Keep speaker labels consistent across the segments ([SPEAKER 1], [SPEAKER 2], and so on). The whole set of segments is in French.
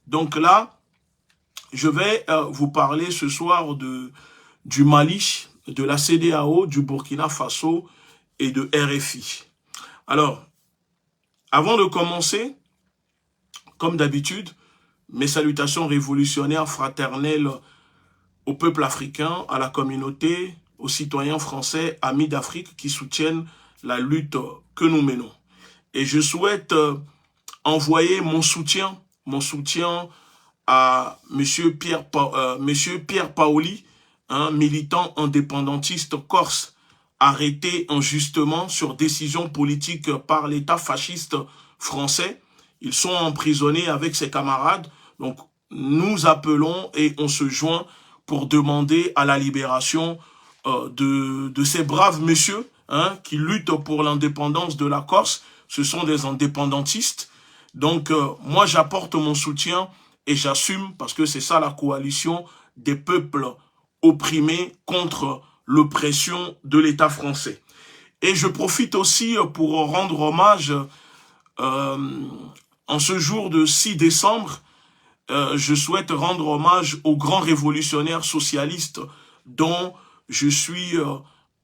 [SPEAKER 1] Donc là, je vais vous parler ce soir du Mali, de la CEDEAO, du Burkina Faso et de RFI. Alors, avant de commencer, comme d'habitude, mes salutations révolutionnaires fraternelles au peuple africain, à la communauté, aux citoyens français, amis d'Afrique qui soutiennent la lutte que nous menons. Et je souhaite envoyer mon soutien à Monsieur Pierre Paoli, un militant indépendantiste corse, arrêté injustement sur décision politique par l'État fasciste français. Ils sont emprisonnés avec ses camarades. Donc, nous appelons et on se joint pour demander à la libération de ces braves messieurs qui luttent pour l'indépendance de la Corse. Ce sont des indépendantistes. Donc, moi, j'apporte mon soutien et j'assume parce que c'est ça la coalition des peuples opprimés contre l'oppression de l'État français. Et je profite aussi pour rendre hommage en ce jour de 6 décembre, je souhaite rendre hommage aux grands révolutionnaires socialistes dont je suis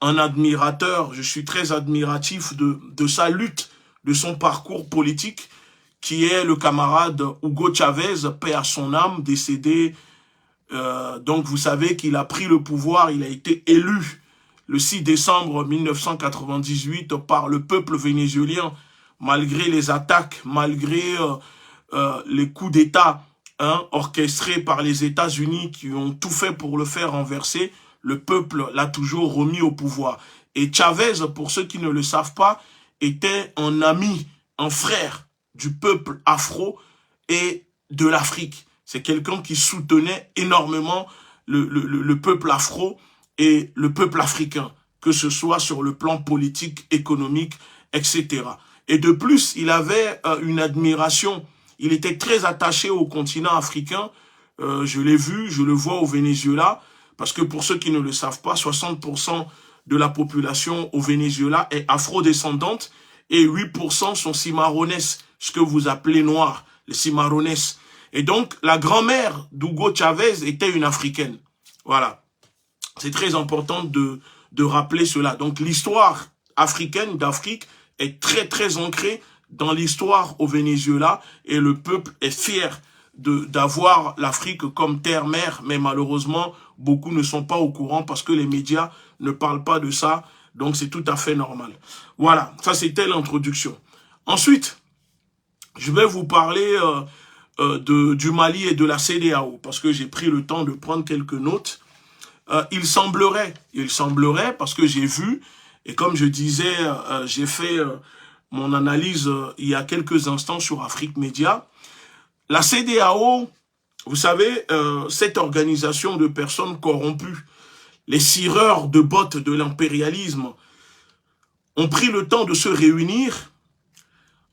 [SPEAKER 1] un admirateur, je suis très admiratif de sa lutte, de son parcours politique, qui est le camarade Hugo Chavez, paix à son âme, décédé. Donc vous savez qu'il a pris le pouvoir, il a été élu le 6 décembre 1998 par le peuple vénézuélien, malgré les attaques, malgré les coups d'État orchestrés par les États-Unis qui ont tout fait pour le faire renverser, le peuple l'a toujours remis au pouvoir. Et Chavez, pour ceux qui ne le savent pas, était un ami, un frère du peuple afro et de l'Afrique. C'est quelqu'un qui soutenait énormément le peuple afro et le peuple africain, que ce soit sur le plan politique, économique, etc. Et de plus, il avait une admiration. Il était très attaché au continent africain. Je l'ai vu, je le vois au Venezuela, parce que pour ceux qui ne le savent pas, 60% de la population au Venezuela est afro-descendante et 8% sont cimarrones, ce que vous appelez noirs, les cimarrones. Et donc, la grand-mère d'Hugo Chavez était une africaine. Voilà. C'est très important de rappeler cela. Donc, l'histoire africaine d'Afrique est très, très ancrée dans l'histoire au Venezuela et le peuple est fier d'avoir l'Afrique comme terre-mère, mais malheureusement, beaucoup ne sont pas au courant parce que les médias ne parlent pas de ça, donc c'est tout à fait normal. Voilà, ça c'était l'introduction. Ensuite, je vais vous parler du Mali et de la CEDEAO, parce que j'ai pris le temps de prendre quelques notes. Il semblerait, parce que j'ai vu, et comme je disais, j'ai fait mon analyse il y a quelques instants sur Afrique Média, la CEDEAO, vous savez, cette organisation de personnes corrompues, les cireurs de bottes de l'impérialisme, ont pris le temps de se réunir.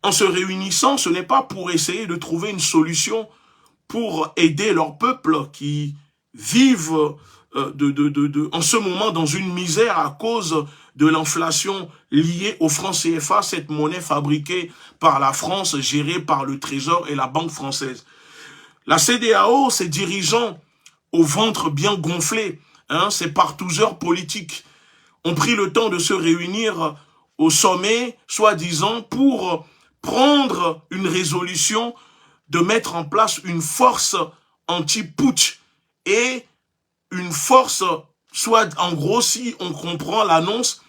[SPEAKER 1] En se réunissant, ce n'est pas pour essayer de trouver une solution pour aider leur peuple qui vivent en ce moment dans une misère à cause de l'inflation liée au franc CFA, cette monnaie fabriquée par la France, gérée par le Trésor et la Banque française. La CEDEAO, ses dirigeants au ventre bien gonflé, ces partouzeurs politiques, ont pris le temps de se réunir au sommet, soi-disant, pour prendre une résolution de mettre en place une force anti-putsch et une force, soit en gros, si on comprend l'annonce,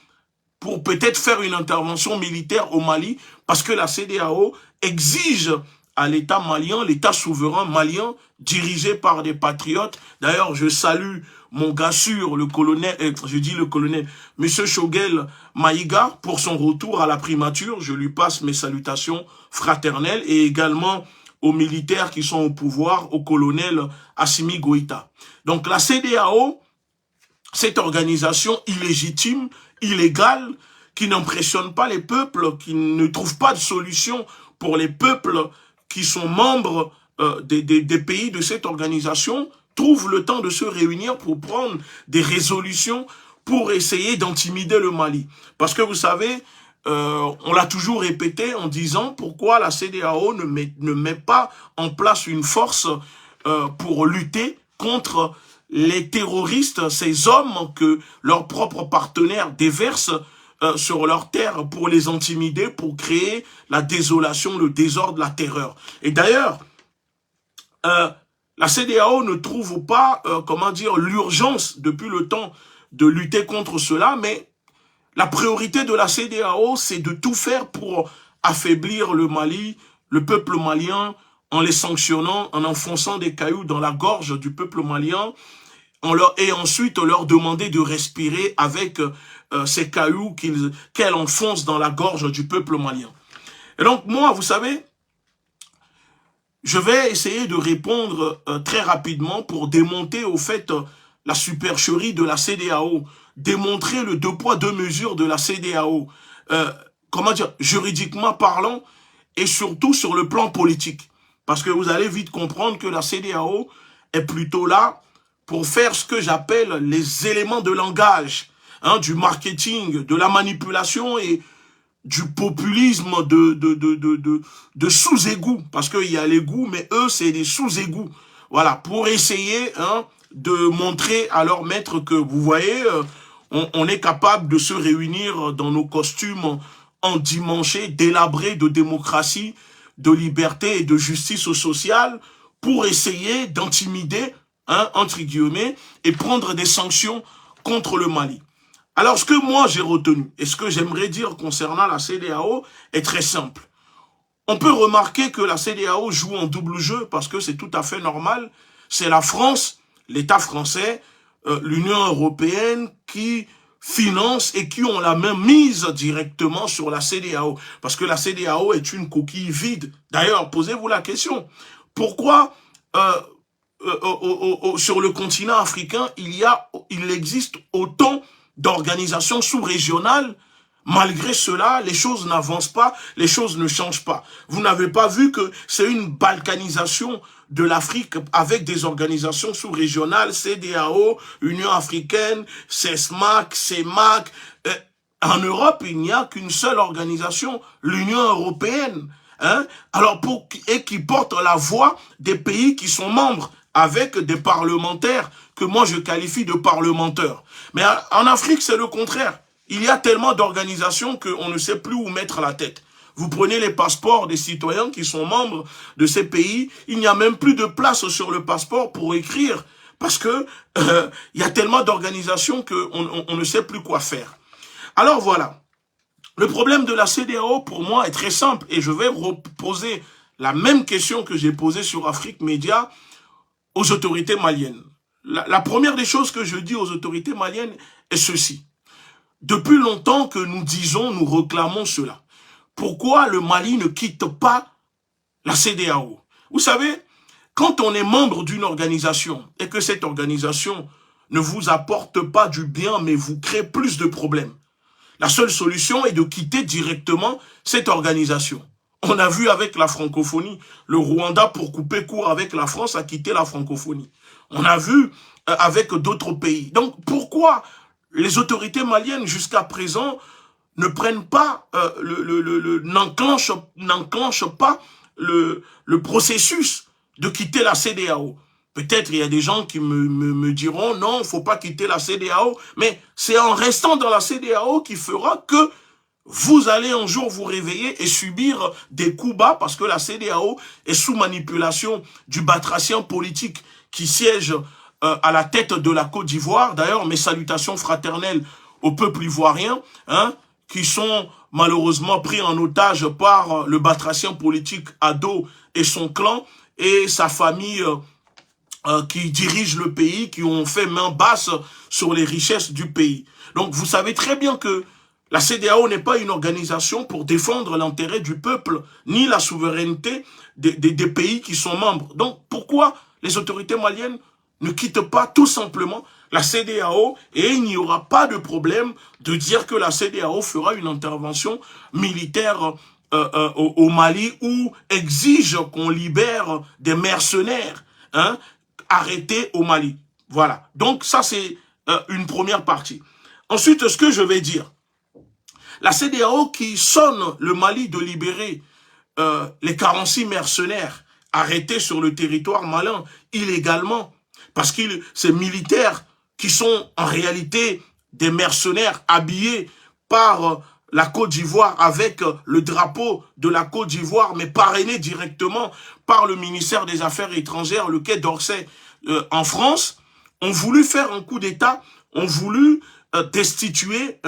[SPEAKER 1] pour peut-être faire une intervention militaire au Mali, parce que la CEDEAO exige à l'État malien, l'État souverain malien, dirigé par des patriotes. D'ailleurs, je salue mon gars sûr, le colonel, Monsieur Choguel Maïga, pour son retour à la primature. Je lui passe mes salutations fraternelles et également aux militaires qui sont au pouvoir, au colonel Assimi Goïta. Donc la CEDEAO, cette organisation illégitime, illégale, qui n'impressionne pas les peuples, qui ne trouve pas de solution pour les peuples qui sont membres des pays de cette organisation, trouve le temps de se réunir pour prendre des résolutions pour essayer d'intimider le Mali. Parce que vous savez, on l'a toujours répété en disant pourquoi la CEDEAO ne met pas en place une force pour lutter contre les terroristes, ces hommes que leurs propres partenaires déversent sur leur terre pour les intimider, pour créer la désolation, le désordre, la terreur. Et d'ailleurs, la CEDEAO ne trouve pas, comment dire, l'urgence depuis le temps de lutter contre cela, mais la priorité de la CEDEAO, c'est de tout faire pour affaiblir le Mali, le peuple malien, en les sanctionnant, en enfonçant des cailloux dans la gorge du peuple malien, et ensuite leur demander de respirer avec ces cailloux qu'elle enfonce dans la gorge du peuple malien. Et donc moi, vous savez, je vais essayer de répondre très rapidement pour démonter au fait la supercherie de la CEDEAO, démontrer le deux poids deux mesures de la CEDEAO, comment dire, juridiquement parlant et surtout sur le plan politique. Parce que vous allez vite comprendre que la CEDEAO est plutôt là pour faire ce que j'appelle les éléments de langage, hein, du marketing, de la manipulation et du populisme de sous-égouts, parce qu'il y a les goûts, mais eux, c'est des sous-égouts. Voilà, pour essayer hein, de montrer à leur maître que, vous voyez, on est capable de se réunir dans nos costumes endimanchés, délabrés de démocratie, de liberté et de justice sociale, pour essayer d'intimider, hein, entre guillemets, et prendre des sanctions contre le Mali. Alors, ce que moi j'ai retenu, et ce que j'aimerais dire concernant la CEDEAO, est très simple. On peut remarquer que la CEDEAO joue en double jeu, parce que c'est tout à fait normal. C'est la France, l'État français, l'Union européenne qui finance et qui ont la main mise directement sur la CEDEAO. Parce que la CEDEAO est une coquille vide. D'ailleurs, posez-vous la question. Pourquoi sur le continent africain, il existe autant d'organisations sous-régionales? Malgré cela, les choses n'avancent pas, les choses ne changent pas. Vous n'avez pas vu que c'est une balkanisation de l'Afrique avec des organisations sous-régionales, CEDEAO, Union africaine, CESMAC, CEMAC. En Europe, il n'y a qu'une seule organisation, l'Union européenne. Hein? Alors, et qui porte la voix des pays qui sont membres, avec des parlementaires que moi je qualifie de parlementaires. Mais en Afrique, c'est le contraire. Il y a tellement d'organisations qu'on ne sait plus où mettre la tête. Vous prenez les passeports des citoyens qui sont membres de ces pays, il n'y a même plus de place sur le passeport pour écrire, parce que il y a tellement d'organisations qu'on ne sait plus quoi faire. Alors voilà, le problème de la CEDEAO pour moi est très simple, et je vais reposer la même question que j'ai posée sur Afrique Média aux autorités maliennes. La première des choses que je dis aux autorités maliennes est ceci. Depuis longtemps que nous disons, nous réclamons cela. Pourquoi le Mali ne quitte pas la CEDEAO? Vous savez, quand on est membre d'une organisation et que cette organisation ne vous apporte pas du bien, mais vous crée plus de problèmes, la seule solution est de quitter directement cette organisation. On a vu avec la francophonie, le Rwanda, pour couper court avec la France, a quitté la francophonie. On a vu avec d'autres pays. Donc pourquoi les autorités maliennes jusqu'à présent ne prennent pas, n'enclenchent pas le processus de quitter la CEDEAO? Peut-être il y a des gens qui me diront non, il ne faut pas quitter la CEDEAO, mais c'est en restant dans la CEDEAO qui fera que vous allez un jour vous réveiller et subir des coups bas, parce que la CEDEAO est sous manipulation du batracien politique qui siège à la tête de la Côte d'Ivoire. D'ailleurs, mes salutations fraternelles au peuple ivoirien, hein, qui sont malheureusement pris en otage par le batracien politique Ado et son clan et sa famille qui dirige le pays, qui ont fait main basse sur les richesses du pays. Donc vous savez très bien que la CEDEAO n'est pas une organisation pour défendre l'intérêt du peuple, ni la souveraineté des pays qui sont membres. Donc pourquoi les autorités maliennes ne quittent pas tout simplement la CEDEAO, et il n'y aura pas de problème de dire que la CEDEAO fera une intervention militaire au Mali, ou exige qu'on libère des mercenaires hein, arrêtés au Mali. Voilà. Donc ça c'est une première partie. Ensuite, ce que je vais dire, La CEDEAO qui sonne le Mali de libérer les 46 mercenaires arrêtés sur le territoire malien illégalement, parce que ces militaires qui sont en réalité des mercenaires habillés par la Côte d'Ivoire avec le drapeau de la Côte d'Ivoire, mais parrainés directement par le ministère des Affaires étrangères, le Quai d'Orsay en France, ont voulu faire un coup d'État, ont voulu destituer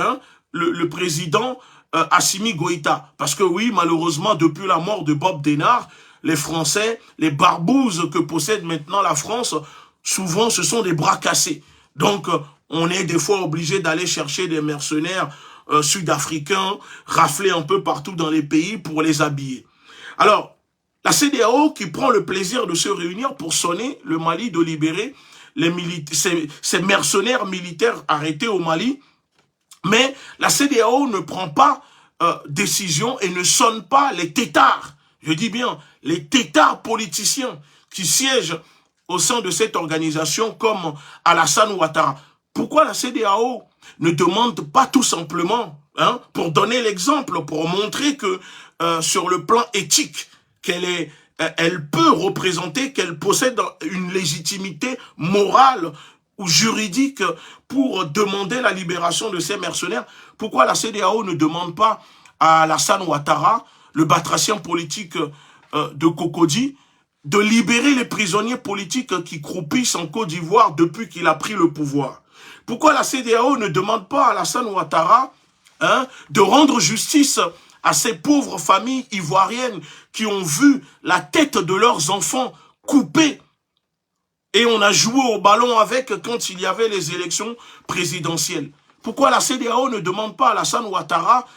[SPEAKER 1] le président Assimi Goïta. Parce que oui, malheureusement, depuis la mort de Bob Denard, les Français, les barbouzes que possède maintenant la France, souvent ce sont des bras cassés. Donc, on est des fois obligé d'aller chercher des mercenaires sud-africains, rafler un peu partout dans les pays pour les habiller. Alors, la CEDEAO qui prend le plaisir de se réunir pour sonner le Mali de libérer ces mercenaires militaires arrêtés au Mali, mais la CEDEAO ne prend pas décision et ne sonne pas les têtards, je dis bien les têtards politiciens qui siègent au sein de cette organisation comme Alassane Ouattara. Pourquoi la CEDEAO ne demande pas tout simplement, pour donner l'exemple, pour montrer que sur le plan éthique, elle peut représenter, qu'elle possède une légitimité morale ou juridique pour demander la libération de ces mercenaires. Pourquoi la CEDEAO ne demande pas à Alassane Ouattara, le batracien politique de Cocody, de libérer les prisonniers politiques qui croupissent en Côte d'Ivoire depuis qu'il a pris le pouvoir? Pourquoi la CEDEAO ne demande pas à Alassane Ouattara de rendre justice à ces pauvres familles ivoiriennes qui ont vu la tête de leurs enfants coupée et on a joué au ballon avec quand il y avait les élections présidentielles? Pourquoi la CEDEAO ne demande pas à Alassane Ouattara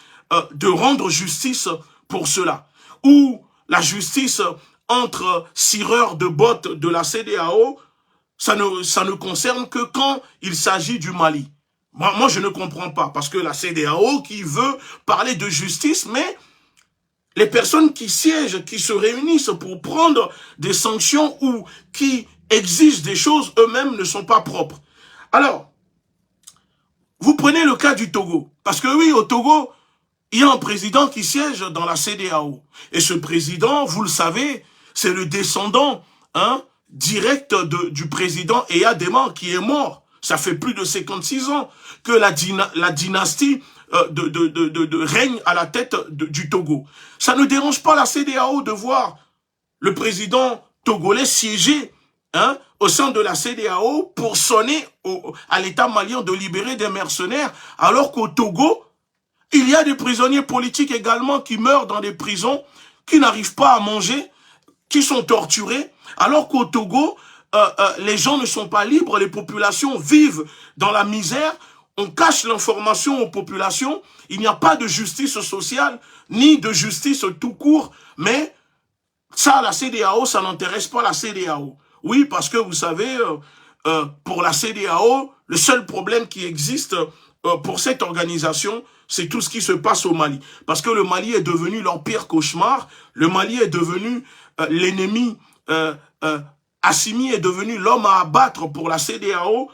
[SPEAKER 1] de rendre justice pour cela? Ou la justice entre cireurs de bottes de la CEDEAO, ça ne concerne que quand il s'agit du Mali. Moi, je ne comprends pas, parce que la CEDEAO qui veut parler de justice, mais les personnes qui siègent, qui se réunissent pour prendre des sanctions ou qui exigent des choses, eux-mêmes ne sont pas propres. Alors, vous prenez le cas du Togo, parce que oui, au Togo, il y a un président qui siège dans la CEDEAO. Et ce président, vous le savez, c'est le descendant direct du président Eyadema qui est mort. Ça fait plus de 56 ans que la dynastie règne à la tête du Togo. Ça ne dérange pas la CEDEAO de voir le président togolais siéger au sein de la CEDEAO pour sonner à l'État malien de libérer des mercenaires, alors qu'au Togo, il y a des prisonniers politiques également qui meurent dans des prisons, qui n'arrivent pas à manger, qui sont torturés, alors qu'au Togo, les gens ne sont pas libres, les populations vivent dans la misère, on cache l'information aux populations, il n'y a pas de justice sociale, ni de justice tout court, mais ça, la CEDEAO, ça n'intéresse pas la CEDEAO. Oui, parce que vous savez, pour la CEDEAO, le seul problème qui existe pour cette organisation, c'est tout ce qui se passe au Mali. Parce que le Mali est devenu leur pire cauchemar, le Mali est devenu l'ennemi, Assimi est devenu l'homme à abattre pour la CEDEAO,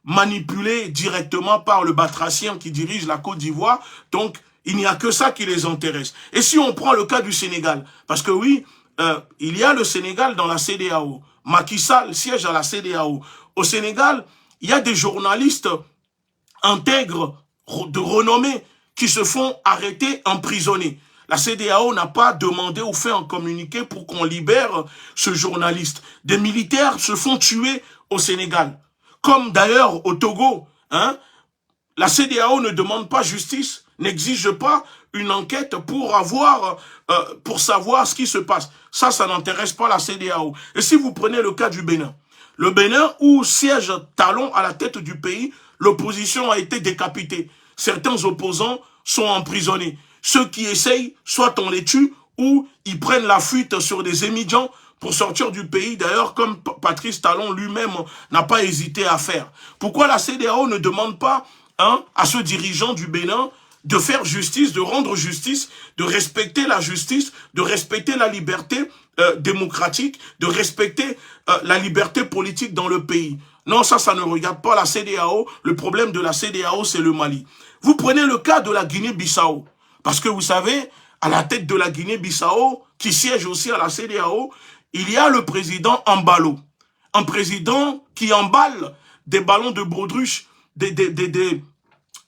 [SPEAKER 1] manipulé directement par le batracien qui dirige la Côte d'Ivoire. Donc, il n'y a que ça qui les intéresse. Et si on prend le cas du Sénégal, parce que oui, il y a le Sénégal dans la CEDEAO. Macky Sall siège à la CEDEAO. Au Sénégal, il y a des journalistes intègres, de renommée, qui se font arrêter, emprisonner. La CEDEAO n'a pas demandé ou fait un communiqué pour qu'on libère ce journaliste. Des militaires se font tuer au Sénégal. Comme d'ailleurs au Togo. La CEDEAO ne demande pas justice, n'exige pas une enquête pour savoir ce qui se passe. Ça n'intéresse pas la CEDEAO. Et si vous prenez le cas du Bénin, le Bénin où siège Talon à la tête du pays, l'opposition a été décapitée. Certains opposants sont emprisonnés. Ceux qui essayent, soit on les tue, ou ils prennent la fuite sur des émigrants pour sortir du pays. D'ailleurs, comme Patrice Talon lui-même n'a pas hésité à faire. Pourquoi la CEDEAO ne demande pas à ce dirigeant du Bénin de faire justice, de rendre justice, de respecter la justice, de respecter la liberté démocratique, de respecter la liberté politique dans le pays? Non, ça ne regarde pas la CEDEAO. Le problème de la CEDEAO, c'est le Mali. Vous prenez le cas de la Guinée-Bissau. Parce que vous savez, à la tête de la Guinée-Bissau, qui siège aussi à la CEDEAO, il y a le président Embalo. Un président qui emballe des ballons de baudruche,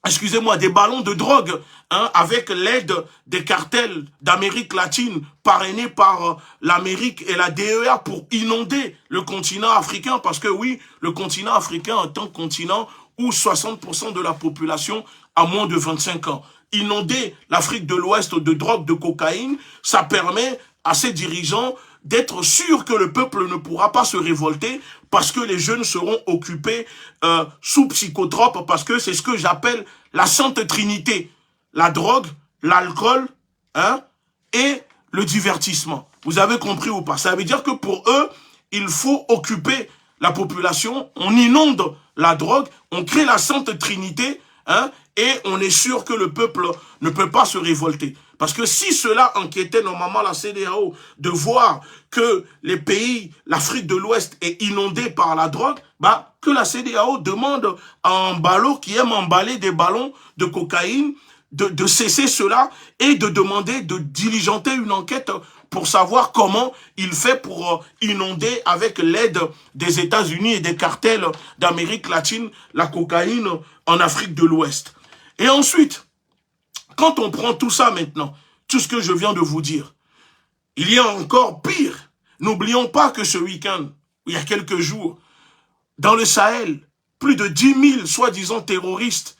[SPEAKER 1] excusez-moi, des ballons de drogue, hein, avec l'aide des cartels d'Amérique latine parrainés par l'Amérique et la DEA pour inonder le continent africain. Parce que oui, le continent africain est un continent où 60% de la population a moins de 25 ans. Inonder l'Afrique de l'Ouest de drogue, de cocaïne, ça permet à ces dirigeants d'être sûrs que le peuple ne pourra pas se révolter parce que les jeunes seront occupés sous psychotropes, parce que c'est ce que j'appelle la Sainte Trinité. La drogue, l'alcool, hein, et le divertissement. Vous avez compris ou pas? Ça veut dire que pour eux, il faut occuper la population, on inonde la drogue, on crée la Sainte Trinité, hein, et on est sûr que le peuple ne peut pas se révolter. Parce que si cela inquiétait normalement la CEDEAO de voir que les pays, l'Afrique de l'Ouest est inondée par la drogue, bah, que la CEDEAO demande à un ballot qui aime emballer des ballons de cocaïne de cesser cela et de demander de diligenter une enquête pour savoir comment il fait pour inonder avec l'aide des États-Unis et des cartels d'Amérique latine la cocaïne en Afrique de l'Ouest. Et ensuite, quand on prend tout ça maintenant, tout ce que je viens de vous dire, il y a encore pire. N'oublions pas que ce week-end, il y a quelques jours, dans le Sahel, plus de 10 000 soi-disant terroristes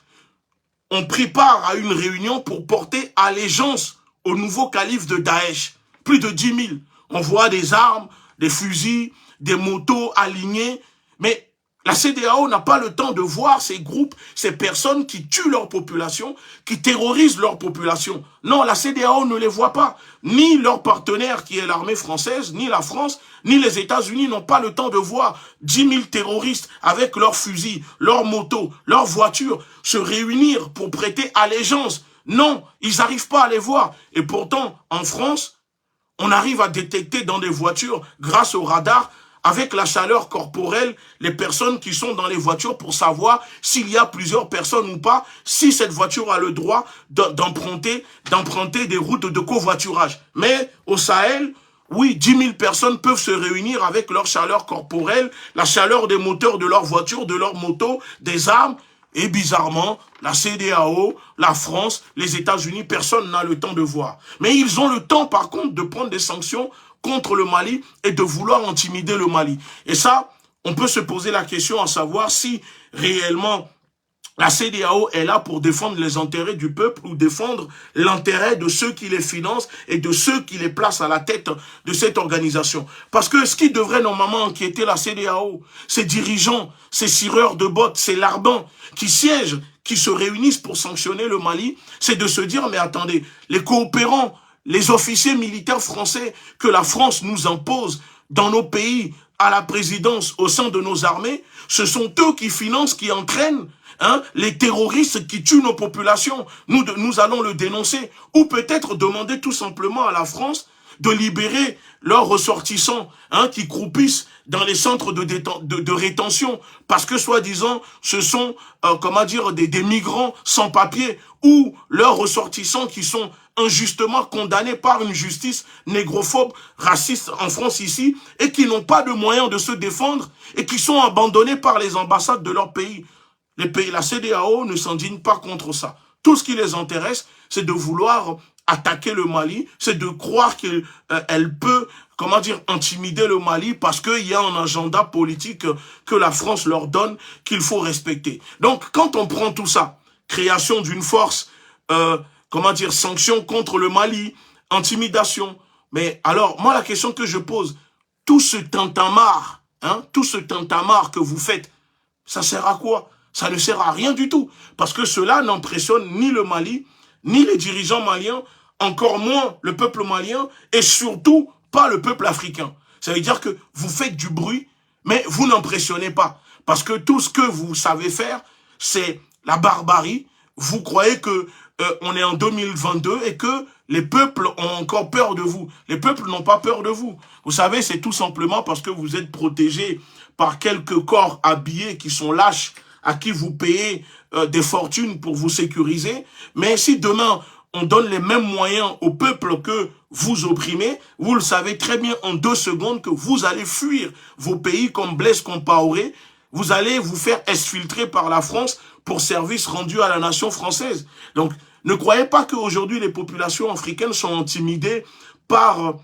[SPEAKER 1] ont pris part à une réunion pour porter allégeance au nouveau calife de Daesh. Plus de 10 000. On voit des armes, des fusils, des motos alignés, mais la CEDEAO n'a pas le temps de voir ces groupes, ces personnes qui tuent leur population, qui terrorisent leur population. Non, la CEDEAO ne les voit pas. Ni leur partenaire qui est l'armée française, ni la France, ni les États-Unis n'ont pas le temps de voir 10 000 terroristes avec leurs fusils, leurs motos, leurs voitures se réunir pour prêter allégeance. Non, ils n'arrivent pas à les voir. Et pourtant, en France, on arrive à détecter dans des voitures, grâce au radar, avec la chaleur corporelle, les personnes qui sont dans les voitures pour savoir s'il y a plusieurs personnes ou pas, si cette voiture a le droit d'emprunter des routes de covoiturage. Mais au Sahel, oui, 10 000 personnes peuvent se réunir avec leur chaleur corporelle, la chaleur des moteurs de leur voiture, de leur moto, des armes. Et bizarrement, la CEDEAO, la France, les États-Unis, personne n'a le temps de voir. Mais ils ont le temps, par contre, de prendre des sanctions contre le Mali et de vouloir intimider le Mali. Et ça, on peut se poser la question à savoir si réellement la CEDEAO est là pour défendre les intérêts du peuple ou défendre l'intérêt de ceux qui les financent et de ceux qui les placent à la tête de cette organisation. Parce que ce qui devrait normalement inquiéter la CEDEAO, ces dirigeants, ces cireurs de bottes, ces larbins qui siègent, qui se réunissent pour sanctionner le Mali, c'est de se dire, mais attendez, les coopérants, les officiers militaires français que la France nous impose dans nos pays, à la présidence, au sein de nos armées, ce sont eux qui financent, qui entraînent les terroristes qui tuent nos populations. Nous allons le dénoncer. Ou peut-être demander tout simplement à la France de libérer leurs ressortissants qui croupissent dans les centres de rétention parce que soi-disant ce sont des migrants sans papier ou leurs ressortissants qui sont injustement condamnés par une justice négrophobe, raciste en France ici et qui n'ont pas de moyens de se défendre et qui sont abandonnés par les ambassades de leur pays. La CEDEAO ne s'indigne pas contre ça. Tout ce qui les intéresse, c'est de vouloir attaquer le Mali, c'est de croire qu'elle peut, intimider le Mali parce qu'il y a un agenda politique que la France leur donne qu'il faut respecter. Donc, quand on prend tout ça, création d'une force, sanctions contre le Mali, intimidation, mais alors, moi, la question que je pose, tout ce tintamarre, que vous faites, ça sert à quoi? Ça ne sert à rien du tout, parce que cela n'impressionne ni le Mali, ni les dirigeants maliens, encore moins le peuple malien, et surtout pas le peuple africain. Ça veut dire que vous faites du bruit, mais vous n'impressionnez pas, parce que tout ce que vous savez faire, c'est la barbarie. Vous croyez que on est en 2022 et que les peuples ont encore peur de vous. Les peuples n'ont pas peur de vous. Vous savez, c'est tout simplement parce que vous êtes protégés par quelques corps habillés qui sont lâches, à qui vous payez des fortunes pour vous sécuriser. Mais si demain, on donne les mêmes moyens au peuple que vous opprimez, vous le savez très bien en 2 secondes que vous allez fuir vos pays comme Blaise Compaoré. Vous allez vous faire exfiltrer par la France pour service rendu à la nation française. Donc, ne croyez pas qu'aujourd'hui les populations africaines sont intimidées par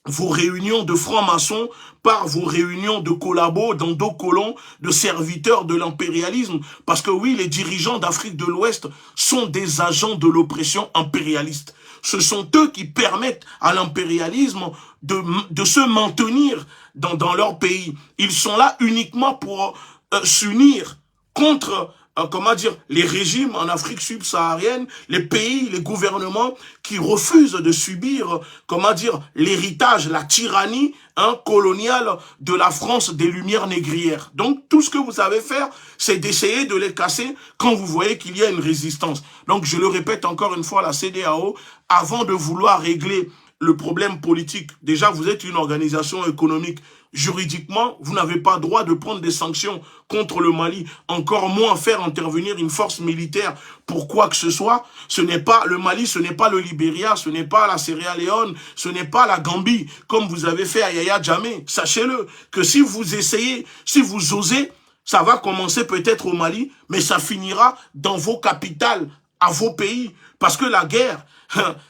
[SPEAKER 1] vos réunions de francs-maçons, par vos réunions de collabos, d'endocolons, de serviteurs de l'impérialisme. Parce que oui, les dirigeants d'Afrique de l'Ouest sont des agents de l'oppression impérialiste. Ce sont eux qui permettent à l'impérialisme de se maintenir dans leur pays. Ils sont là uniquement pour s'unir contre les régimes en Afrique subsaharienne, les pays, les gouvernements qui refusent de subir, l'héritage, la tyrannie coloniale de la France des Lumières négrières. Donc, tout ce que vous savez faire, c'est d'essayer de les casser quand vous voyez qu'il y a une résistance. Donc, je le répète encore une fois, la CEDEAO, avant de vouloir régler le problème politique, déjà, vous êtes une organisation économique. Juridiquement, vous n'avez pas droit de prendre des sanctions contre le Mali, encore moins faire intervenir une force militaire pour quoi que ce soit. Ce n'est pas le Mali, ce n'est pas le Libéria, ce n'est pas la Sierra Leone, ce n'est pas la Gambie, comme vous avez fait à Yaya Jammeh. Sachez-le, que si vous essayez, si vous osez, ça va commencer peut-être au Mali, mais ça finira dans vos capitales, à vos pays. Parce que la guerre,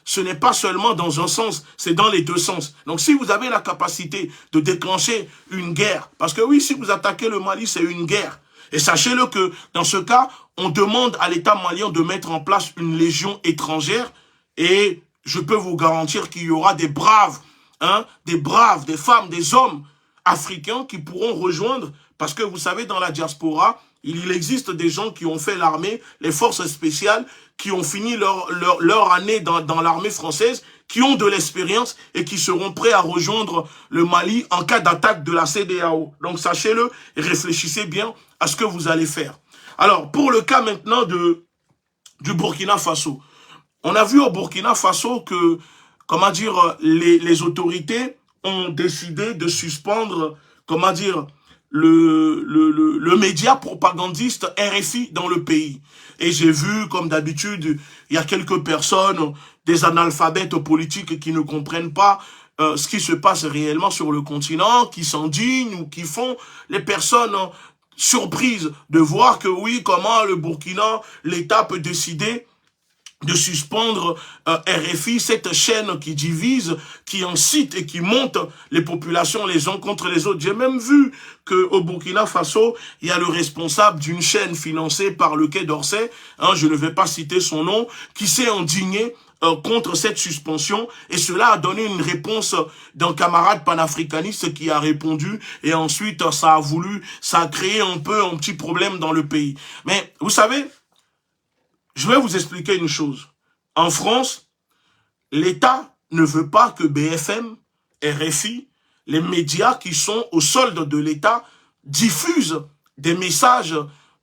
[SPEAKER 1] ce n'est pas seulement dans un sens, c'est dans les deux sens. Donc si vous avez la capacité de déclencher une guerre, parce que oui, si vous attaquez le Mali, c'est une guerre. Et sachez-le que dans ce cas, on demande à l'État malien de mettre en place une légion étrangère et je peux vous garantir qu'il y aura des braves, des femmes, des hommes africains qui pourront rejoindre, parce que vous savez, dans la diaspora, il existe des gens qui ont fait l'armée, les forces spéciales, qui ont fini leur année dans l'armée française, qui ont de l'expérience et qui seront prêts à rejoindre le Mali en cas d'attaque de la CEDEAO. Donc sachez-le et réfléchissez bien à ce que vous allez faire. Alors, pour le cas maintenant du Burkina Faso, on a vu au Burkina Faso que, les autorités ont décidé de suspendre, le média propagandiste RFI dans le pays. Et j'ai vu, comme d'habitude, il y a quelques personnes, des analphabètes politiques qui ne comprennent pas ce qui se passe réellement sur le continent, qui s'indignent ou qui font les personnes surprises de voir que oui, comment le Burkina, l'État peut décider de suspendre RFI, cette chaîne qui divise, qui incite et qui monte les populations les uns contre les autres. J'ai même vu qu'au Burkina Faso, il y a le responsable d'une chaîne financée par le Quai d'Orsay, je ne vais pas citer son nom, qui s'est indigné contre cette suspension, et cela a donné une réponse d'un camarade panafricaniste qui a répondu, et ensuite ça a créé un petit problème dans le pays. Mais vous savez, je vais vous expliquer une chose. En France, l'État ne veut pas que BFM, RFI, les médias qui sont au solde de l'État diffusent des messages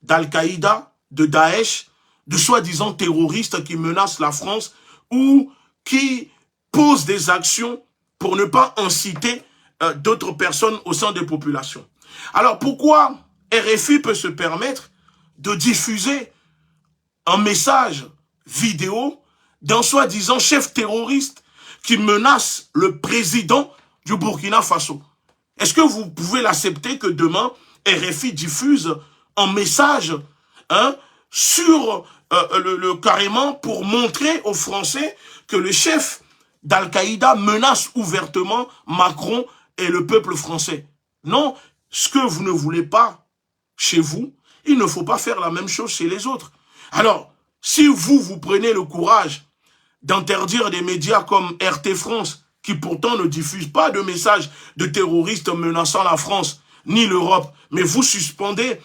[SPEAKER 1] d'Al-Qaïda, de Daesh, de soi-disant terroristes qui menacent la France ou qui posent des actions pour ne pas inciter d'autres personnes au sein des populations. Alors pourquoi RFI peut se permettre de diffuser un message vidéo d'un soi-disant chef terroriste qui menace le président du Burkina Faso? Est-ce que vous pouvez l'accepter que demain, RFI diffuse un message sur carrément pour montrer aux Français que le chef d'Al-Qaïda menace ouvertement Macron et le peuple français? Non, ce que vous ne voulez pas chez vous, il ne faut pas faire la même chose chez les autres. Alors, si vous prenez le courage d'interdire des médias comme RT France, qui pourtant ne diffusent pas de messages de terroristes menaçant la France, ni l'Europe, mais vous suspendez,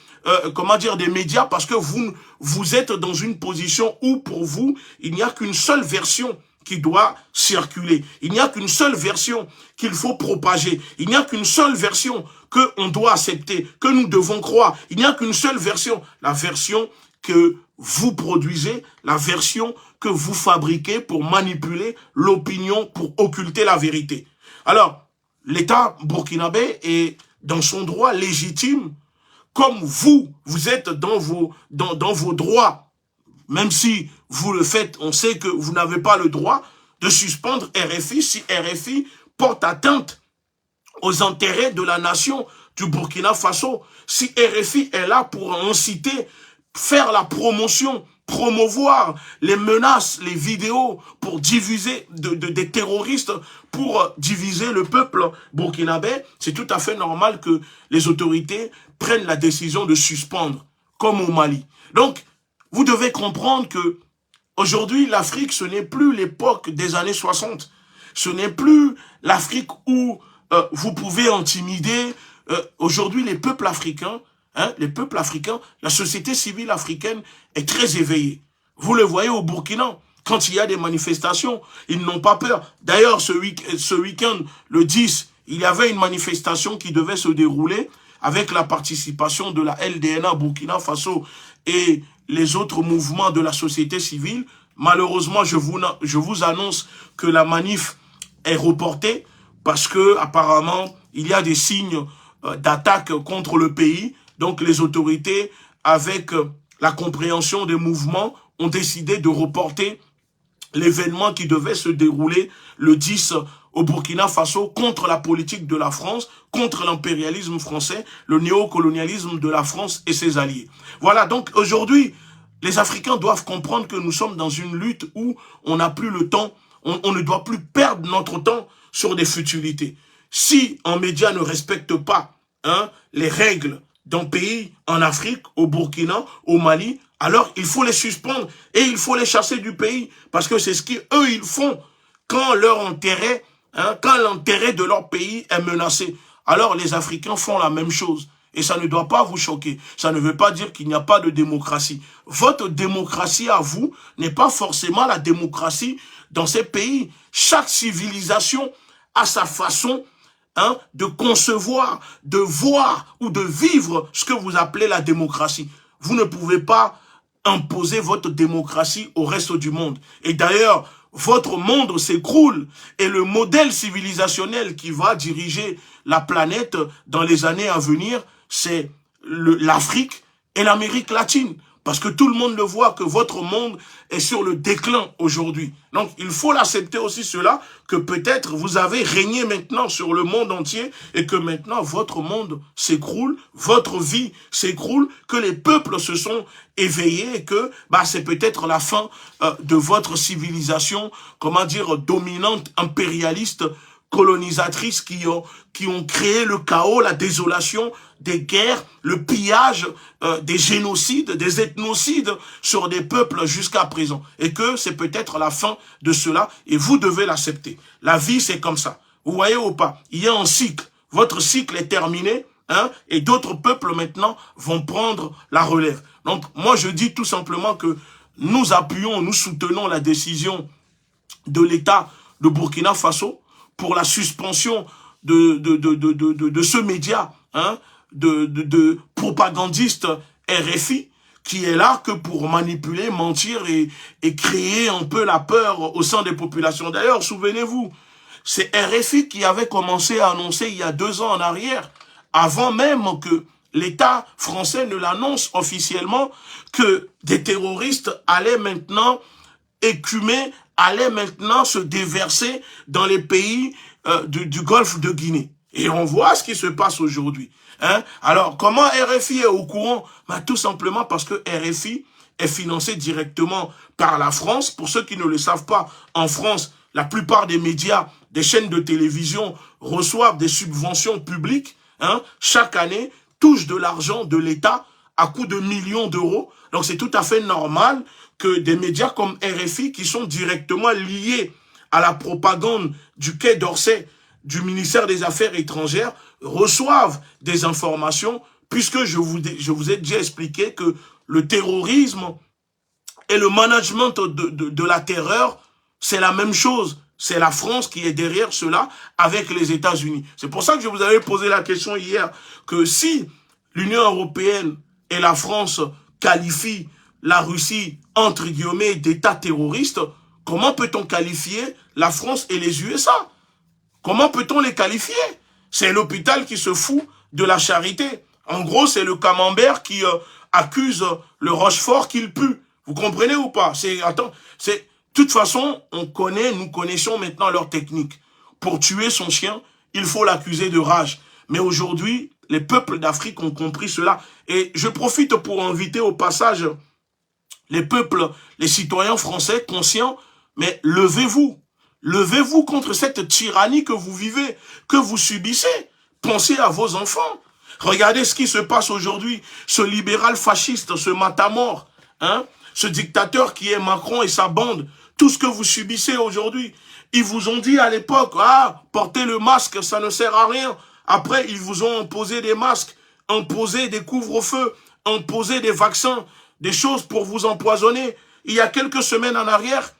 [SPEAKER 1] des médias parce que vous êtes dans une position où, pour vous, il n'y a qu'une seule version qui doit circuler. Il n'y a qu'une seule version qu'il faut propager. Il n'y a qu'une seule version qu'on doit accepter, que nous devons croire. Il n'y a qu'une seule version, la version que vous produisez, la version que vous fabriquez pour manipuler l'opinion, pour occulter la vérité. Alors, l'État burkinabé est dans son droit légitime, comme vous êtes dans vos droits, même si vous le faites, on sait que vous n'avez pas le droit de suspendre RFI si RFI porte atteinte aux intérêts de la nation du Burkina Faso. Si RFI est là pour inciter, faire la promotion, promouvoir les menaces, les vidéos pour diviser des terroristes, pour diviser le peuple burkinabé, c'est tout à fait normal que les autorités prennent la décision de suspendre, comme au Mali. Donc, vous devez comprendre que aujourd'hui, l'Afrique, ce n'est plus l'époque des années 60. Ce n'est plus l'Afrique où vous pouvez intimider. Aujourd'hui, les peuples africains, la société civile africaine est très éveillée. Vous le voyez au Burkina, quand il y a des manifestations, ils n'ont pas peur. D'ailleurs, ce week-end, le 10, il y avait une manifestation qui devait se dérouler avec la participation de la LDNA Burkina Faso et les autres mouvements de la société civile. Malheureusement, je vous annonce que la manif est reportée parce que apparemment il y a des signes d'attaque contre le pays. Donc les autorités, avec la compréhension des mouvements, ont décidé de reporter l'événement qui devait se dérouler le 10 au Burkina Faso contre la politique de la France, contre l'impérialisme français, le néocolonialisme de la France et ses alliés. Voilà, donc aujourd'hui, les Africains doivent comprendre que nous sommes dans une lutte où on n'a plus le temps, on ne doit plus perdre notre temps sur des futilités. Si un média ne respecte pas les règles d'un pays en Afrique, au Burkina, au Mali, alors il faut les suspendre et il faut les chasser du pays parce que c'est ce qu'eux ils font quand leur intérêt, quand l'intérêt de leur pays est menacé. Alors les Africains font la même chose. Et ça ne doit pas vous choquer. Ça ne veut pas dire qu'il n'y a pas de démocratie. Votre démocratie à vous n'est pas forcément la démocratie dans ces pays. Chaque civilisation a sa façon de concevoir, de voir ou de vivre ce que vous appelez la démocratie. Vous ne pouvez pas imposer votre démocratie au reste du monde. Et d'ailleurs, votre monde s'écroule et le modèle civilisationnel qui va diriger la planète dans les années à venir, c'est l'Afrique et l'Amérique latine. Parce que tout le monde le voit que votre monde est sur le déclin aujourd'hui. Donc, il faut l'accepter aussi cela, que peut-être vous avez régné maintenant sur le monde entier et que maintenant votre monde s'écroule, votre vie s'écroule, que les peuples se sont éveillés et que c'est peut-être la fin de votre civilisation, comment dire, dominante, impérialiste, colonisatrices qui ont créé le chaos, la désolation, des guerres, le pillage, des génocides, des ethnocides sur des peuples jusqu'à présent. Et que c'est peut-être la fin de cela et vous devez l'accepter. La vie, c'est comme ça. Vous voyez ou pas? Il y a un cycle. Votre cycle est terminé et d'autres peuples maintenant vont prendre la relève. Donc, moi, je dis tout simplement que nous appuyons, nous soutenons la décision de l'État de Burkina Faso pour la suspension de ce média, de propagandiste RFI, qui est là que pour manipuler, mentir et créer un peu la peur au sein des populations. D'ailleurs, souvenez-vous, c'est RFI qui avait commencé à annoncer il y a 2 ans en arrière, avant même que l'État français ne l'annonce officiellement, que des terroristes allaient maintenant écumer, allait maintenant se déverser dans les pays du Golfe de Guinée. Et on voit ce qui se passe aujourd'hui. Alors, comment RFI est au courant? Tout simplement parce que RFI est financé directement par la France. Pour ceux qui ne le savent pas, en France, la plupart des médias, des chaînes de télévision reçoivent des subventions publiques. Chaque année, touchent de l'argent de l'État à coût de millions d'euros. Donc, c'est tout à fait normal que des médias comme RFI, qui sont directement liés à la propagande du Quai d'Orsay, du ministère des Affaires étrangères, reçoivent des informations, puisque je vous ai déjà expliqué que le terrorisme et le management de la terreur, c'est la même chose. C'est la France qui est derrière cela avec les États-Unis. C'est pour ça que je vous avais posé la question hier, que si l'Union européenne et la France qualifient la Russie, entre guillemets, d'État terroriste, comment peut-on qualifier la France et les USA? Comment peut-on les qualifier? C'est l'hôpital qui se fout de la charité. En gros, c'est le camembert qui accuse le Rochefort qu'il pue. Vous comprenez ou pas? De toute façon, nous connaissons maintenant leur technique. Pour tuer son chien, il faut l'accuser de rage. Mais aujourd'hui, les peuples d'Afrique ont compris cela. Et je profite pour inviter au passage les peuples, les citoyens français conscients, mais levez-vous. Levez-vous contre cette tyrannie que vous vivez, que vous subissez. Pensez à vos enfants. Regardez ce qui se passe aujourd'hui. Ce libéral fasciste, ce matamor, hein, ce dictateur qui est Macron et sa bande, tout ce que vous subissez aujourd'hui. Ils vous ont dit à l'époque, ah, portez le masque, ça ne sert à rien. Après, ils vous ont imposé des masques, imposé des couvre-feux, imposé des vaccins, des choses pour vous empoisonner. Il y a quelques semaines en arrière,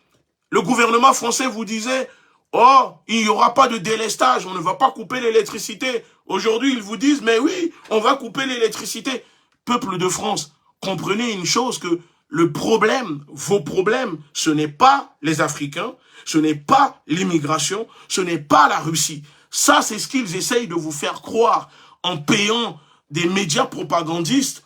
[SPEAKER 1] le gouvernement français vous disait, oh, il n'y aura pas de délestage, on ne va pas couper l'électricité. Aujourd'hui, ils vous disent, mais oui, on va couper l'électricité. Peuple de France, comprenez une chose, que le problème, vos problèmes, ce n'est pas les Africains, ce n'est pas l'immigration, ce n'est pas la Russie. Ça, c'est ce qu'ils essayent de vous faire croire en payant des médias propagandistes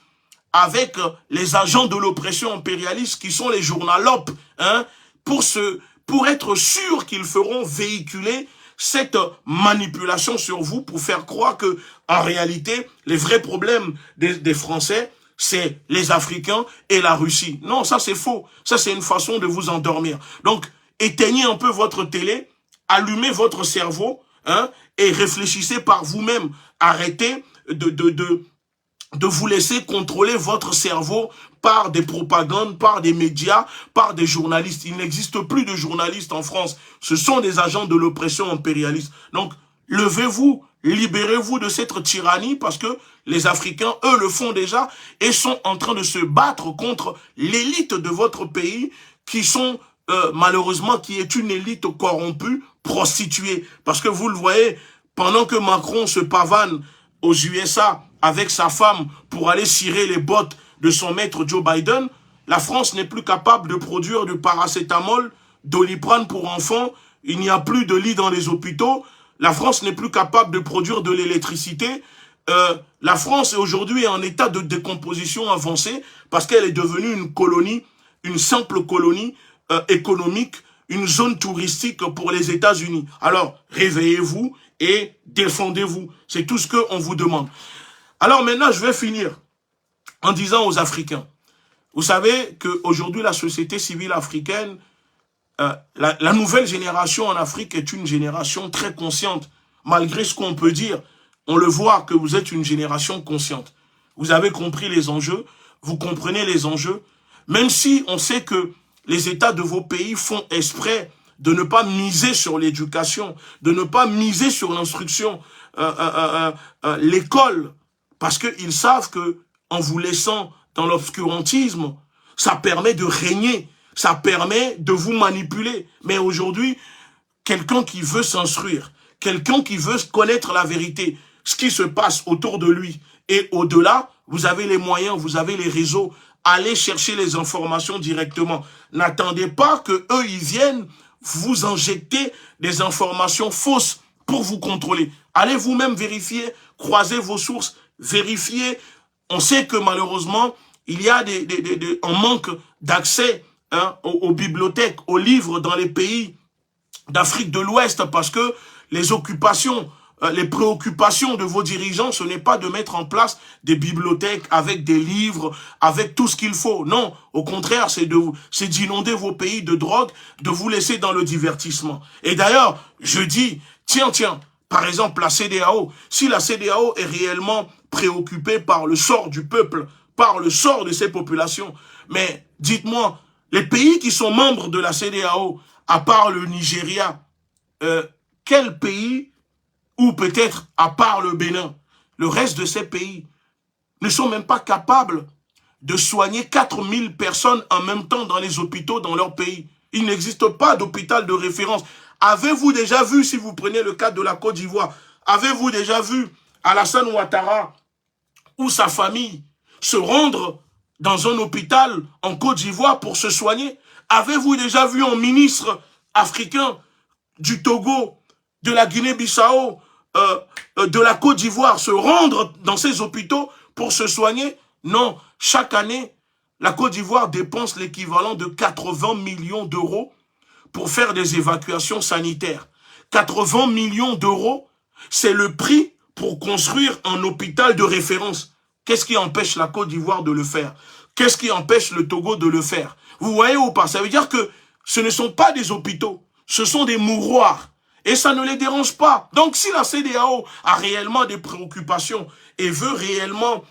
[SPEAKER 1] avec les agents de l'oppression impérialiste qui sont les journalopes, hein, pour être sûr qu'ils feront véhiculer cette manipulation sur vous pour faire croire que, en réalité, les vrais problèmes des Français, c'est les Africains et la Russie. Non, ça c'est faux. Ça c'est une façon de vous endormir. Donc, éteignez un peu votre télé, allumez votre cerveau, hein, et réfléchissez par vous-même. Arrêtez de vous laisser contrôler votre cerveau par des propagandes, par des médias, par des journalistes. Il n'existe plus de journalistes en France. Ce sont des agents de l'oppression impérialiste. Donc, levez-vous, libérez-vous de cette tyrannie parce que les Africains, eux, le font déjà et sont en train de se battre contre l'élite de votre pays qui sont, malheureusement, qui est une élite corrompue, prostituée. Parce que vous le voyez, pendant que Macron se pavane aux USA avec sa femme pour aller cirer les bottes de son maître Joe Biden, la France n'est plus capable de produire du paracétamol, Doliprane pour enfants, il n'y a plus de lits dans les hôpitaux, la France n'est plus capable de produire de l'électricité, la France est aujourd'hui en état de décomposition avancée parce qu'elle est devenue une colonie, une simple colonie économique, une zone touristique pour les États-Unis. Alors, réveillez-vous et défendez-vous. C'est tout ce qu'on vous demande. Alors maintenant, je vais finir en disant aux Africains, vous savez qu'aujourd'hui, la société civile africaine, la nouvelle génération en Afrique est une génération très consciente. Malgré ce qu'on peut dire, on le voit que vous êtes une génération consciente. Vous avez compris les enjeux, vous comprenez les enjeux, même si on sait que les États de vos pays font exprès de ne pas miser sur l'éducation, de ne pas miser sur l'instruction, l'école, parce qu'ils savent que en vous laissant dans l'obscurantisme, ça permet de régner, ça permet de vous manipuler. Mais aujourd'hui, quelqu'un qui veut s'instruire, quelqu'un qui veut connaître la vérité, ce qui se passe autour de lui et au-delà, vous avez les moyens, vous avez les réseaux, allez chercher les informations directement. N'attendez pas que eux ils viennent vous injecter des informations fausses pour vous contrôler. Allez vous-même vérifier, croisez vos sources, vérifiez. On sait que malheureusement, il y a un manque d'accès, hein, aux bibliothèques, aux livres dans les pays d'Afrique de l'Ouest parce que les occupations, les préoccupations de vos dirigeants, ce n'est pas de mettre en place des bibliothèques avec des livres, avec tout ce qu'il faut. Non, au contraire, c'est d'inonder vos pays de drogue, de vous laisser dans le divertissement. Et d'ailleurs, je dis, tiens, par exemple, la CEDEAO, si la CEDEAO est réellement préoccupée par le sort du peuple, par le sort de ces populations, mais dites-moi, les pays qui sont membres de la CEDEAO, à part le Nigeria, quel pays, ou peut-être à part le Bénin, le reste de ces pays ne sont même pas capables de soigner 4000 personnes en même temps dans les hôpitaux dans leur pays. Il n'existe pas d'hôpital de référence. Avez-vous déjà vu, si vous prenez le cas de la Côte d'Ivoire, avez-vous déjà vu Alassane Ouattara ou sa famille se rendre dans un hôpital en Côte d'Ivoire pour se soigner? Avez-vous déjà vu un ministre africain du Togo, de la Guinée-Bissau, de la Côte d'Ivoire se rendre dans ces hôpitaux pour se soigner? Non, chaque année, la Côte d'Ivoire dépense l'équivalent de 80 millions d'euros pour faire des évacuations sanitaires. 80 millions d'euros, c'est le prix pour construire un hôpital de référence. Qu'est-ce qui empêche la Côte d'Ivoire de le faire? Qu'est-ce qui empêche le Togo de le faire? Vous voyez ou pas? Ça veut dire que ce ne sont pas des hôpitaux, ce sont des mouroirs. Et ça ne les dérange pas. Donc si la CEDEAO a réellement des préoccupations et veut réellement,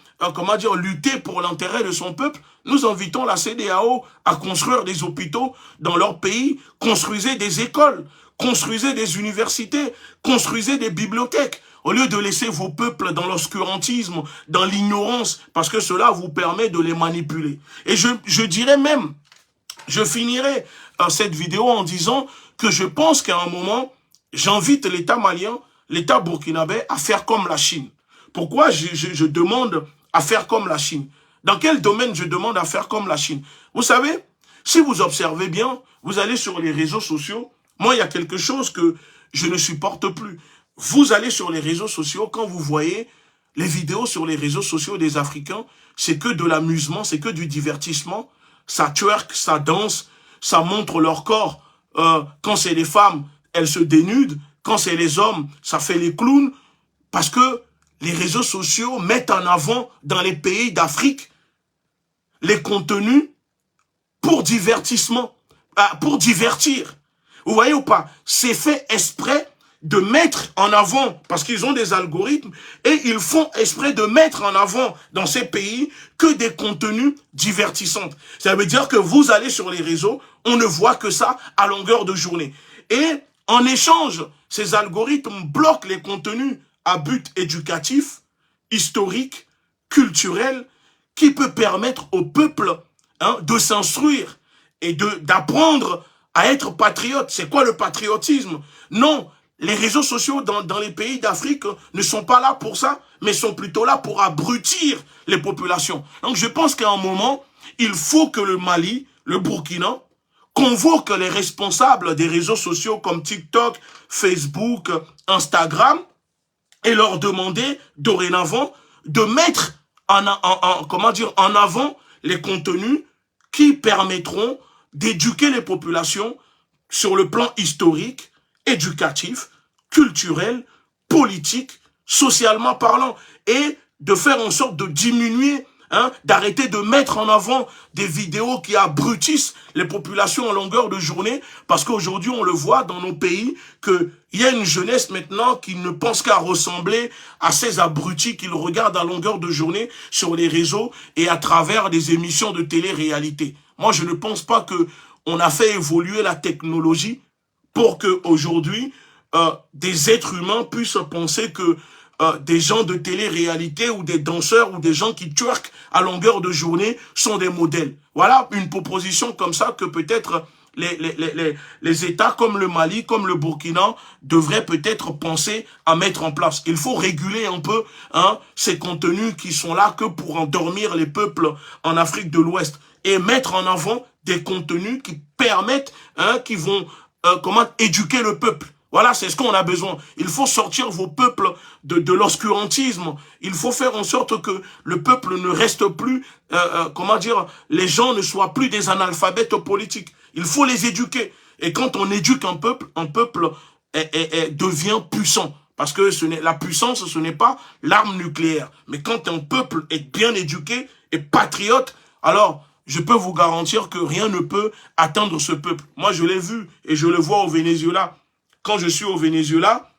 [SPEAKER 1] lutter pour l'intérêt de son peuple, nous invitons la CEDEAO à construire des hôpitaux dans leur pays, construisez des écoles, construisez des universités, construisez des bibliothèques, au lieu de laisser vos peuples dans l'obscurantisme, dans l'ignorance, parce que cela vous permet de les manipuler. Et je dirais même, je finirai cette vidéo en disant que je pense qu'à un moment, j'invite l'État malien, l'État burkinabé à faire comme la Chine. Pourquoi je demande à faire comme la Chine? Dans quel domaine je demande à faire comme la Chine? Vous savez, si vous observez bien, vous allez sur les réseaux sociaux. Moi, il y a quelque chose que je ne supporte plus. Vous allez sur les réseaux sociaux, quand vous voyez les vidéos sur les réseaux sociaux des Africains, c'est que de l'amusement, c'est que du divertissement. Ça twerk, ça danse, ça montre leur corps. Quand c'est les femmes, elles se dénudent. Quand c'est les hommes, ça fait les clowns. Parce que les réseaux sociaux mettent en avant dans les pays d'Afrique les contenus pour divertissement, pour divertir. Vous voyez ou pas? C'est fait exprès de mettre en avant, parce qu'ils ont des algorithmes, et ils font exprès de mettre en avant dans ces pays que des contenus divertissants. Ça veut dire que vous allez sur les réseaux, on ne voit que ça à longueur de journée. Et en échange, ces algorithmes bloquent les contenus à but éducatif, historique, culturel, qui peut permettre au peuple de s'instruire et d'apprendre à être patriote. C'est quoi le patriotisme? Non, les réseaux sociaux dans les pays d'Afrique ne sont pas là pour ça, mais sont plutôt là pour abrutir les populations. Donc je pense qu'à un moment, il faut que le Mali, le Burkina, convoque les responsables des réseaux sociaux comme TikTok, Facebook, Instagram, et leur demander dorénavant de mettre en avant les contenus qui permettront d'éduquer les populations sur le plan historique, éducatif, culturel, politique, socialement parlant, et de faire en sorte de diminuer, d'arrêter de mettre en avant des vidéos qui abrutissent les populations en longueur de journée, parce qu'aujourd'hui on le voit dans nos pays, qu'il y a une jeunesse maintenant qui ne pense qu'à ressembler à ces abrutis qu'ils regardent à longueur de journée sur les réseaux et à travers des émissions de télé-réalité. Moi je ne pense pas que on a fait évoluer la technologie pour que aujourd'hui des êtres humains puissent penser que des gens de télé-réalité ou des danseurs ou des gens qui twerkent à longueur de journée sont des modèles. Voilà une proposition comme ça que peut-être les États comme le Mali, comme le Burkina devraient peut-être penser à mettre en place. Il faut réguler un peu ces contenus qui sont là que pour endormir les peuples en Afrique de l'Ouest et mettre en avant des contenus qui permettent, qui vont éduquer le peuple. Voilà, c'est ce qu'on a besoin. Il faut sortir vos peuples de l'obscurantisme. Il faut faire en sorte que le peuple ne reste plus, les gens ne soient plus des analphabètes politiques. Il faut les éduquer. Et quand on éduque un peuple devient puissant. Parce que la puissance, ce n'est pas l'arme nucléaire. Mais quand un peuple est bien éduqué et patriote, alors je peux vous garantir que rien ne peut atteindre ce peuple. Moi, je l'ai vu et je le vois au Venezuela. Quand je suis au Venezuela,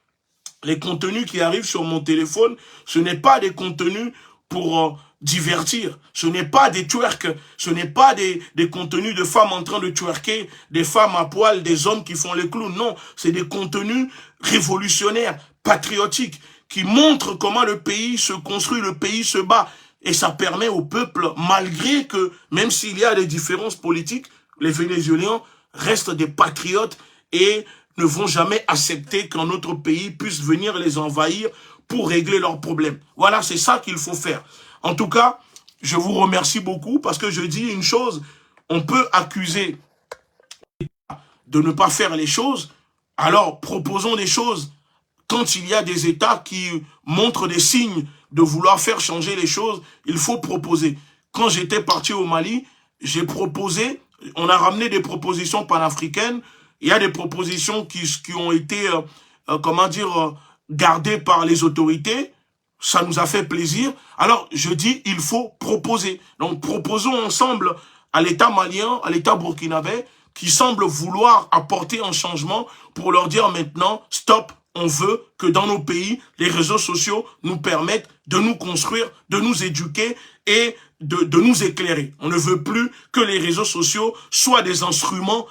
[SPEAKER 1] les contenus qui arrivent sur mon téléphone, ce n'est pas des contenus pour divertir. Ce n'est pas des twerks. Ce n'est pas des contenus de femmes en train de twerker, des femmes à poil, des hommes qui font les clowns. Non, c'est des contenus révolutionnaires, patriotiques, qui montrent comment le pays se construit, le pays se bat. Et ça permet au peuple, malgré que, même s'il y a des différences politiques, les Vénézuéliens restent des patriotes et ne vont jamais accepter qu'un autre pays puisse venir les envahir pour régler leurs problèmes. Voilà, c'est ça qu'il faut faire. En tout cas, je vous remercie beaucoup parce que je dis une chose, on peut accuser de ne pas faire les choses, alors proposons des choses. Quand il y a des États qui montrent des signes de vouloir faire changer les choses, il faut proposer. Quand j'étais parti au Mali, j'ai proposé, on a ramené des propositions panafricaines, il y a des propositions qui ont été, comment dire, gardées par les autorités, ça nous a fait plaisir. Alors, je dis, il faut proposer. Donc, proposons ensemble à l'État malien, à l'État burkinabé, qui semble vouloir apporter un changement pour leur dire maintenant, stop, on veut que dans nos pays, les réseaux sociaux nous permettent de nous construire, de nous éduquer et de nous éclairer. On ne veut plus que les réseaux sociaux soient des instruments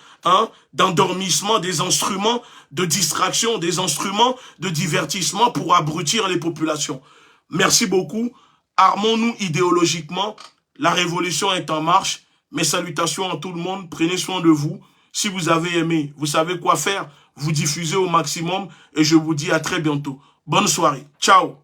[SPEAKER 1] d'endormissement, des instruments de distraction, des instruments de divertissement pour abrutir les populations. Merci beaucoup. Armons-nous idéologiquement. La révolution est en marche. Mes salutations à tout le monde. Prenez soin de vous. Si vous avez aimé, vous savez quoi faire. Vous diffusez au maximum et je vous dis à très bientôt. Bonne soirée. Ciao.